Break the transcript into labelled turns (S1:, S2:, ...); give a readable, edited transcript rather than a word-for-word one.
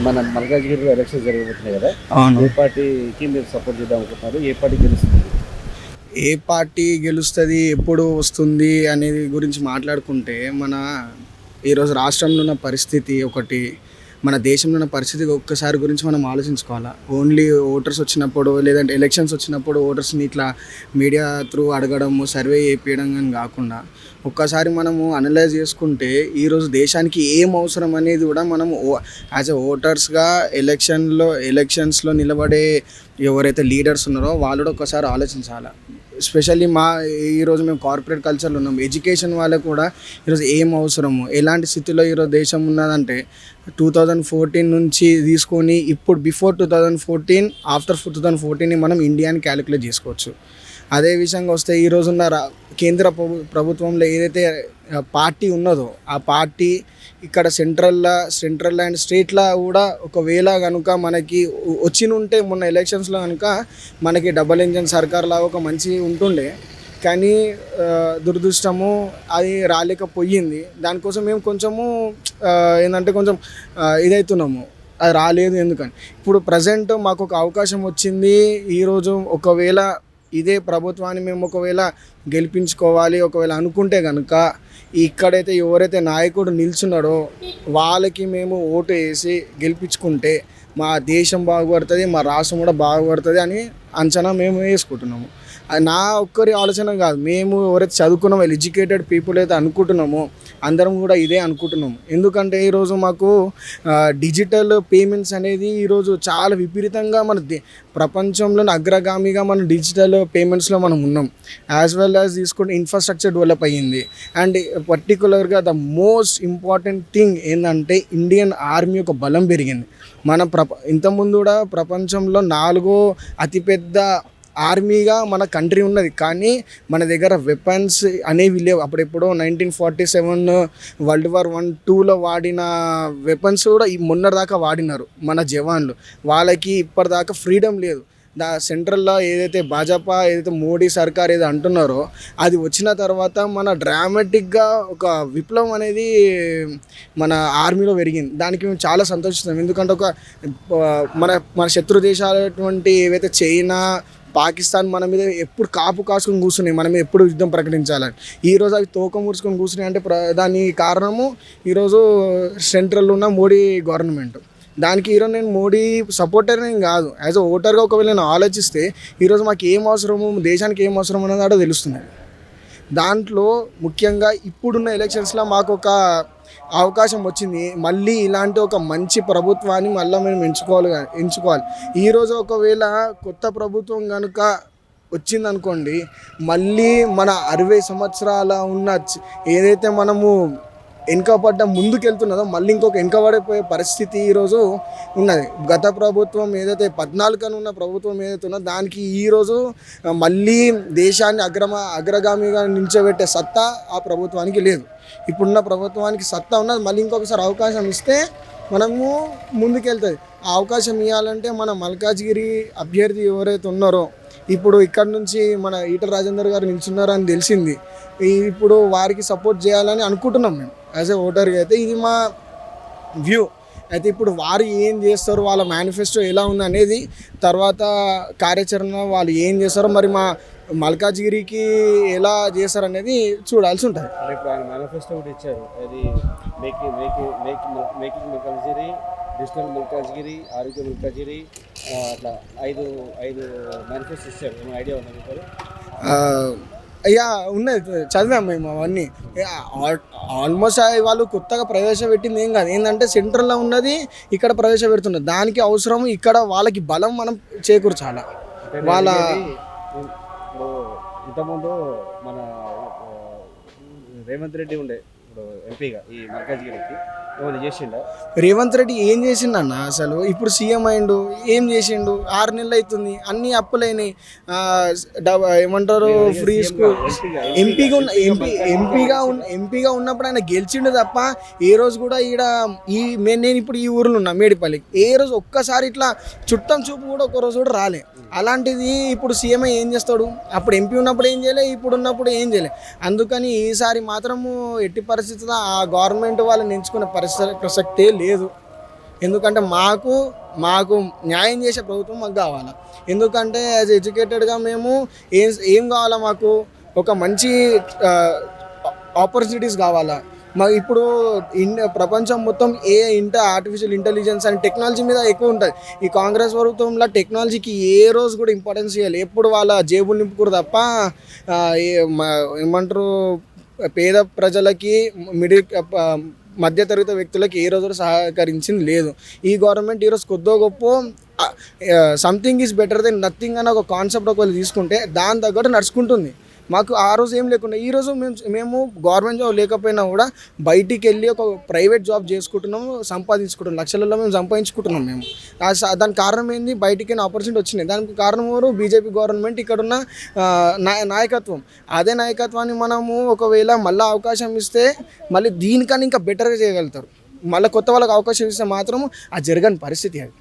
S1: మన మల్కాజ్గిరిలో ఎలక్షన్ జరగబోతున్నాయి కదా,
S2: అవును.
S1: ఏ పార్టీకి మీరు సపోర్ట్ చేద్దాం అనుకుంటున్నారు? ఏ పార్టీ గెలుస్తుంది?
S2: ఏ పార్టీ గెలుస్తుంది, ఎప్పుడు వస్తుంది అనేది గురించి మాట్లాడుకుంటే ఈరోజు రాష్ట్రంలో ఉన్న పరిస్థితి ఒకటి, మన దేశంలో ఉన్న పరిస్థితి ఒక్కసారి గురించి మనం ఆలోచించుకోవాలా. ఓన్లీ ఓటర్స్ వచ్చినప్పుడు లేదంటే ఎలక్షన్స్ వచ్చినప్పుడు ఓటర్స్ని ఇట్లా మీడియా త్రూ అడగడము, సర్వే చేయించడం కానీ కాకుండా ఒక్కసారి మనము అనలైజ్ చేసుకుంటే ఈరోజు దేశానికి ఏం అవసరం అనేది కూడా మనము యాజ్ ఎ ఓటర్స్గా ఎలక్షన్స్లో నిలబడే ఎవరైతే లీడర్స్ ఉన్నారో వాళ్ళు కూడా ఒక్కసారి ఆలోచించాలి. ఎస్పెషల్లీ ఈరోజు మేము కార్పొరేట్ కల్చర్లో ఉన్నాం. ఎడ్యుకేషన్ వాళ్ళకు కూడా ఈరోజు ఏం అవసరము, ఎలాంటి స్థితిలో ఈరోజు దేశం ఉన్నదంటే 2014 నుంచి తీసుకొని ఇప్పుడు బిఫోర్ 2014, ఆఫ్టర్ 2014ని మనం ఇండియాని క్యాలిక్యులేట్ చేసుకోవచ్చు. అదే విషయంగా వస్తే ఈరోజున్న కేంద్ర ప్రభుత్వంలో ఏదైతే పార్టీ ఉన్నదో ఆ పార్టీ ఇక్కడ సెంట్రల్ అండ్ స్టేట్లో కూడా ఒకవేళ కనుక మనకి ఉంటే మొన్న ఎలక్షన్స్లో కనుక మనకి డబుల్ ఇంజన్ సర్కార్ లాగా ఒక మంచి ఉంటుండే, కానీ దురదృష్టము అది రాలేకపోయింది. దానికోసం మేము కొంచెము ఏంటంటే కొంచెం ఇదవుతున్నాము, అది రాలేదు. ఎందుకని ఇప్పుడు ప్రజెంట్ మాకు ఒక అవకాశం వచ్చింది. ఈరోజు ఒకవేళ ఇదే ప్రభుత్వాన్ని మేము ఒకవేళ గెలిపించుకోవాలి ఒకవేళ అనుకుంటే కనుక ఇక్కడైతే ఎవరైతే నాయకుడు నిల్చున్నాడో వాళ్ళకి మేము ఓటు వేసి గెలిపించుకుంటే మా దేశం బాగుపడుతుంది, మా రాష్ట్రం కూడా బాగుపడుతుంది అని అంచనా మేము వేసుకుంటున్నాము. అది నా ఒక్కరి ఆలోచన కాదు, మేము ఎవరైతే చదువుకున్నామో ఎడ్యుకేటెడ్ పీపుల్ అయితే అనుకుంటున్నామో అందరం కూడా ఇదే అనుకుంటున్నాము. ఎందుకంటే ఈరోజు మాకు డిజిటల్ పేమెంట్స్ అనేది ఈరోజు చాలా విపరీతంగా ప్రపంచంలోని అగ్రగామిగా మనం డిజిటల్ పేమెంట్స్లో మనం ఉన్నాం. యాజ్ వెల్ యాజ్ తీసుకుంటే ఇన్ఫ్రాస్ట్రక్చర్ డెవలప్ అయ్యింది. అండ్ పర్టికులర్గా ద మోస్ట్ ఇంపార్టెంట్ థింగ్ ఏంటంటే ఇండియన్ ఆర్మీ యొక్క బలం పెరిగింది. ఇంతకుముందు కూడా ప్రపంచంలో 4వ అతిపెద్ద ఆర్మీగా మన కంట్రీ ఉన్నది, కానీ మన దగ్గర వెపన్స్ అనేవి లేవు. అప్పుడెప్పుడో 1947 వరల్డ్ వార్ 1, 2లో వాడిన వెపన్స్ కూడా మొన్నటిదాకా వాడినారు మన జవాన్లు. వాళ్ళకి ఇప్పటిదాకా ఫ్రీడమ్ లేదు. సెంట్రల్లో ఏదైతే భాజపా ఏదైతే మోడీ సర్కార్ ఏదో అంటున్నారో అది వచ్చిన తర్వాత మన డ్రామాటిక్గా ఒక విప్లవం అనేది మన ఆర్మీలో పెరిగింది. దానికి మేము చాలా సంతోషిస్తాం. ఎందుకంటే మన శత్రు దేశాలటువంటి ఏవైతే చైనా, పాకిస్తాన్ మన మీద ఎప్పుడు కాపు కాసుకొని కూర్చున్నాయి, మన మీద ఎప్పుడు యుద్ధం ప్రకటించాలని. ఈరోజు అవి తోక ముడుచుకొని కూర్చున్నాయి అంటే దానికి కారణము ఈరోజు సెంట్రల్లో ఉన్న మోడీ గవర్నమెంట్. దానికి ఈరోజు నేను మోడీ సపోర్టర్ నేను కాదు, యాజ్ అ ఓటర్గా ఒకవేళ నేను ఆలోచిస్తే ఈరోజు మాకు ఏం అవసరము, దేశానికి ఏం అవసరం అన్నది కూడా తెలుస్తుంది. దాంట్లో ముఖ్యంగా ఇప్పుడున్న ఎలక్షన్స్లో మాకు ఒక అవకాశం వచ్చింది. మళ్ళీ ఇలాంటి ఒక మంచి ప్రభుత్వాన్ని మళ్ళీ మేము ఎంచుకోవాలి. ఈరోజు ఒకవేళ కొత్త ప్రభుత్వం కనుక వచ్చిందనుకోండి, మళ్ళీ మన 60 సంవత్సరాల ఉన్న ఏదైతే మనము వెనుకబడ్డ ముందుకెళ్తున్నదో మళ్ళీ ఇంకొక వెనుకబడిపోయే పరిస్థితి ఈరోజు ఉన్నది. గత ప్రభుత్వం ఏదైతే 14 ఉన్న ప్రభుత్వం ఏదైతే ఉన్నదో దానికి ఈరోజు మళ్ళీ దేశాన్ని అగ్రగామిగా నిల్చోబెట్టే సత్తా ఆ ప్రభుత్వానికి లేదు. ఇప్పుడున్న ప్రభుత్వానికి సత్తా ఉన్నది. మళ్ళీ ఇంకొకసారి అవకాశం ఇస్తే మనము ముందుకెళ్తుంది. ఆ అవకాశం ఇవ్వాలంటే మన మల్కాజ్గిరి అభ్యర్థి ఎవరైతే ఉన్నారో, ఇప్పుడు ఇక్కడ నుంచి మన ఈటల రాజేందర్ గారు నిల్చున్నారని తెలిసింది. ఇప్పుడు వారికి సపోర్ట్ చేయాలని అనుకుంటున్నాం మేము యాజ్ ఏ ఓటర్గా. అయితే ఇది మా వ్యూ. అయితే ఇప్పుడు వారు ఏం చేస్తారు, వాళ్ళ మేనిఫెస్టో ఎలా ఉంది అనేది తర్వాత కార్యాచరణ వాళ్ళు ఏం చేస్తారో మరి మా మల్కాజ్గిరికి ఎలా చేస్తారు అనేది చూడాల్సి ఉంటుంది.
S1: ఇప్పుడు ఆయన మేనిఫెస్టో ఒకటి ఇచ్చారు, అది మేకింగ్ మల్కాజ్గిరి, డిజిటల్ మల్కాజ్గిరి, ఆరోగ్య మల్కాజ్గిరి, అట్లా ఐదు మేనిఫెస్టో ఇచ్చారు. ఏమైనా ఐడియా ఉందా మీకు?
S2: అయ్యా ఉన్నది, చదివాము మేము అవన్నీ. ఆల్మోస్ట్ వాళ్ళు కొత్తగా ప్రవేశపెట్టింది ఏం కాదు. ఏంటంటే సెంట్రల్లో ఉన్నది ఇక్కడ ప్రవేశపెడుతున్నారు. దానికి అవసరం ఇక్కడ వాళ్ళకి బలం మనం చేకూర్చాలి. వాళ్ళ
S1: ఇంతకుముందు మన రేవంత్ రెడ్డి ఉండే ఇప్పుడు ఎంపీగా ఈ మల్కాజ్గిరికి ఏమైనా చేసిండా?
S2: రేవంత్ రెడ్డి ఏం చేసిండన్న అసలు? ఇప్పుడు సీఎం అయిండు, ఏం చేసిండు? 6 నెలలు అవుతుంది, అన్ని అప్పులైనాయి. ఏమంటారు, ఫ్రీ స్కూల్. ఎంపీగా ఉన్నప్పుడు ఆయన గెలిచిండు తప్ప ఏ రోజు కూడా నేను ఇప్పుడు ఈ ఊరిలో ఉన్నా మేడిపల్లికి, ఏ రోజు ఒక్కసారి ఇట్లా చుట్టం చూపు కూడా ఒక రోజు కూడా రాలే. అలాంటిది ఇప్పుడు సీఎం ఏం చేస్తాడు? అప్పుడు ఎంపీ ఉన్నప్పుడు ఏం చేయలే, ఇప్పుడు ఉన్నప్పుడు ఏం చేయలే. అందుకని ఈసారి మాత్రము ఎట్టి పరిస్థితుల్లో ఆ గవర్నమెంట్ వాళ్ళని ఎంచుకునే ప్రసక్తే లేదు. ఎందుకంటే మాకు న్యాయం చేసే ప్రభుత్వం మాకు కావాలి. ఎందుకంటే యాజ్ ఎడ్యుకేటెడ్గా మేము ఏం కావాలా, మాకు ఒక మంచి ఆపర్చునిటీస్ కావాలా. మాకు ఇప్పుడు ప్రపంచం మొత్తం ఆర్టిఫిషియల్ ఇంటెలిజెన్స్ అండ్ టెక్నాలజీ మీద ఎక్కువ ఉంటుంది. ఈ కాంగ్రెస్ ప్రభుత్వంలో టెక్నాలజీకి ఏ రోజు కూడా ఇంపార్టెన్స్ ఇవ్వాలి. ఎప్పుడు వాళ్ళ జేబులు నింపుకురు తప్ప ఏమంటారు పేద ప్రజలకి మధ్యతరగతి వ్యక్తులకి ఏ రోజు సహకరించింది లేదు. ఈ గవర్నమెంట్ ఈరోజు కొద్దో గొప్ప something is better than nothing అని ఒక కాన్సెప్ట్ ఒకవేళ తీసుకుంటే దాని తగ్గట్టు నడుచుకుంటుంది. మాకు ఆ రోజు ఏం లేకుండా ఈ రోజు మేము గవర్నమెంట్ జాబ్ లేకపోయినా కూడా బయటికి వెళ్ళి ఒక ప్రైవేట్ జాబ్ చేసుకుంటున్నాము, సంపాదించుకుంటున్నాం, లక్షలలో మేము సంపాదించుకుంటున్నాం. మేము దానికి కారణం ఏంది, బయటికి ఆపర్చునిటీ వచ్చినాయి. దానికి కారణం ఎవరు? బీజేపీ గవర్నమెంట్, ఇక్కడున్న నాయకత్వం. అదే నాయకత్వాన్ని మనము ఒకవేళ మళ్ళీ అవకాశం ఇస్తే మళ్ళీ దీనికన్నా ఇంకా బెటర్గా చేయగలుగుతారు. మళ్ళీ కొత్త వాళ్ళకి అవకాశం ఇస్తే మాత్రం అది జరగని పరిస్థితి అది.